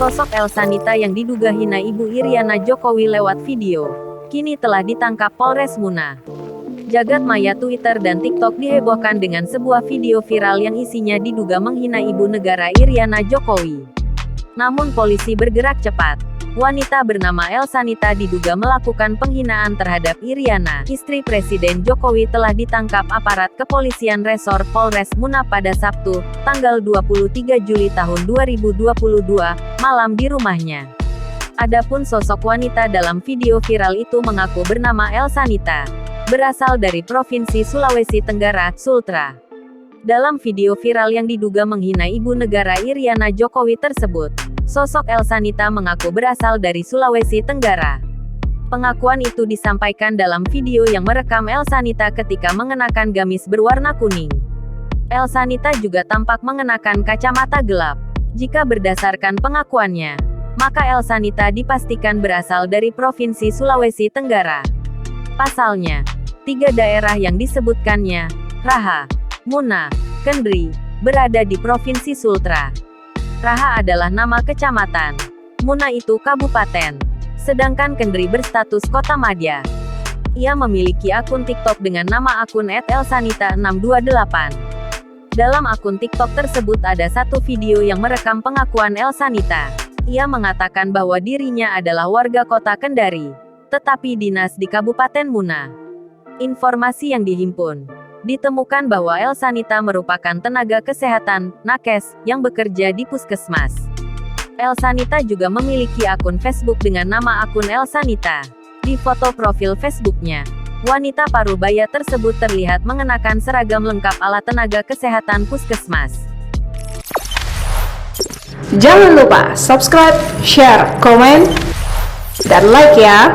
Sosok Elsanita yang diduga hina Ibu Iriana Jokowi lewat video, kini telah ditangkap Polres Muna. Jagat maya Twitter dan TikTok dihebohkan dengan sebuah video viral yang isinya diduga menghina Ibu Negara Iriana Jokowi. Namun polisi bergerak cepat. Wanita bernama Elsanita diduga melakukan penghinaan terhadap Iriana, istri Presiden Jokowi, telah ditangkap aparat kepolisian Resor Polres Muna pada Sabtu, tanggal 23 Juli tahun 2022, malam di rumahnya. Adapun sosok wanita dalam video viral itu mengaku bernama Elsanita, berasal dari Provinsi Sulawesi Tenggara, Sultra. Dalam video viral yang diduga menghina Ibu Negara Iriana Jokowi tersebut, sosok Elsanita mengaku berasal dari Sulawesi Tenggara. Pengakuan itu disampaikan dalam video yang merekam Elsanita ketika mengenakan gamis berwarna kuning. Elsanita juga tampak mengenakan kacamata gelap. Jika berdasarkan pengakuannya, maka Elsanita dipastikan berasal dari Provinsi Sulawesi Tenggara. Pasalnya, 3 daerah yang disebutkannya, Raha, Muna, Kendri, berada di Provinsi Sultra. Raha adalah nama kecamatan, Muna itu kabupaten, sedangkan Kendri berstatus kota madya. Ia memiliki akun TikTok dengan nama akun @elsanita628. Dalam akun TikTok tersebut ada satu video yang merekam pengakuan Elsanita. Ia mengatakan bahwa dirinya adalah warga kota Kendari, tetapi dinas di Kabupaten Muna. Informasi yang dihimpun, ditemukan bahwa Elsanita merupakan tenaga kesehatan, nakes, yang bekerja di puskesmas. Elsanita juga memiliki akun Facebook dengan nama akun Elsanita. Di foto profil Facebooknya, wanita parubaya tersebut terlihat mengenakan seragam lengkap ala tenaga kesehatan puskesmas. Jangan lupa subscribe, share, komen, dan like ya!